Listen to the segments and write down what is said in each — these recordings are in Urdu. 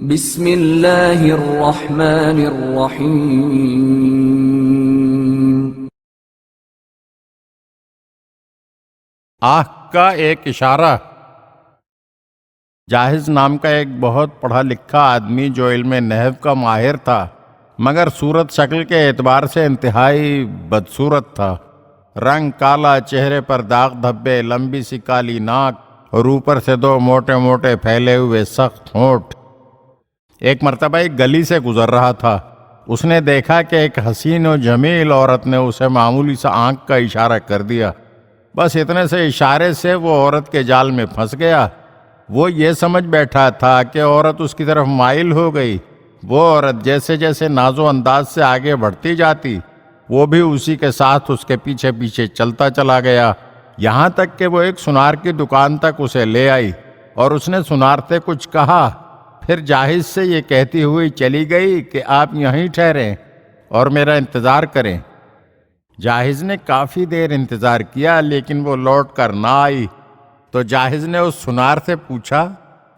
بسم اللہ الرحمن الرحیم۔ آنکھ کا ایک اشارہ۔ جاہز نام کا ایک بہت پڑھا لکھا آدمی جو علم نحو کا ماہر تھا، مگر صورت شکل کے اعتبار سے انتہائی بدصورت تھا۔ رنگ کالا، چہرے پر داغ دھبے، لمبی سی کالی ناک اور اوپر سے دو موٹے موٹے پھیلے ہوئے سخت ہونٹ۔ ایک مرتبہ ایک گلی سے گزر رہا تھا۔ اس نے دیکھا کہ ایک حسین و جمیل عورت نے اسے معمولی سا آنکھ کا اشارہ کر دیا۔ بس اتنے سے اشارے سے وہ عورت کے جال میں پھنس گیا۔ وہ یہ سمجھ بیٹھا تھا کہ عورت اس کی طرف مائل ہو گئی۔ وہ عورت جیسے جیسے ناز و انداز سے آگے بڑھتی جاتی، وہ بھی اسی کے ساتھ اس کے پیچھے پیچھے چلتا چلا گیا، یہاں تک کہ وہ ایک سنار کی دکان تک اسے لے آئی اور اس نے سنار سے کچھ کہا، پھر جاہز سے یہ کہتی ہوئی چلی گئی کہ آپ یہیں ٹھہریں اور میرا انتظار کریں۔ جاہز نے کافی دیر انتظار کیا لیکن وہ لوٹ کر نہ آئی، تو جاہز نے اس سنار سے پوچھا،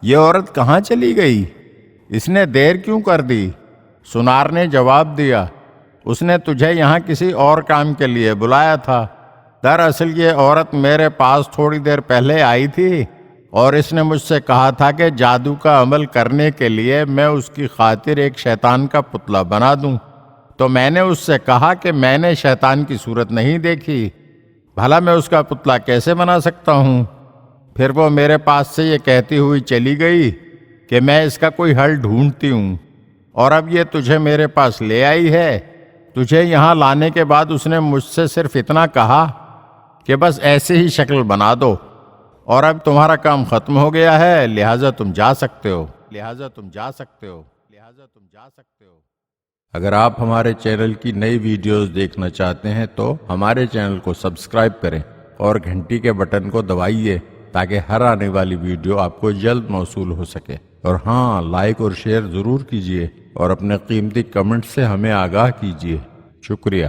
یہ عورت کہاں چلی گئی؟ اس نے دیر کیوں کر دی؟ سنار نے جواب دیا، اس نے تجھے یہاں کسی اور کام کے لیے بلایا تھا۔ دراصل یہ عورت میرے پاس تھوڑی دیر پہلے آئی تھی اور اس نے مجھ سے کہا تھا کہ جادو کا عمل کرنے کے لیے میں اس کی خاطر ایک شیطان کا پتلا بنا دوں۔ تو میں نے اس سے کہا کہ میں نے شیطان کی صورت نہیں دیکھی، بھلا میں اس کا پتلا کیسے بنا سکتا ہوں؟ پھر وہ میرے پاس سے یہ کہتی ہوئی چلی گئی کہ میں اس کا کوئی حل ڈھونڈتی ہوں، اور اب یہ تجھے میرے پاس لے آئی ہے۔ تجھے یہاں لانے کے بعد اس نے مجھ سے صرف اتنا کہا کہ بس ایسے ہی شکل بنا دو، اور اب تمہارا کام ختم ہو گیا ہے، لہٰذا تم جا سکتے ہو۔ اگر آپ ہمارے چینل کی نئی ویڈیوز دیکھنا چاہتے ہیں تو ہمارے چینل کو سبسکرائب کریں اور گھنٹی کے بٹن کو دبائیے تاکہ ہر آنے والی ویڈیو آپ کو جلد موصول ہو سکے۔ اور ہاں، لائک اور شیئر ضرور کیجیے اور اپنے قیمتی کمنٹ سے ہمیں آگاہ کیجیے۔ شکریہ۔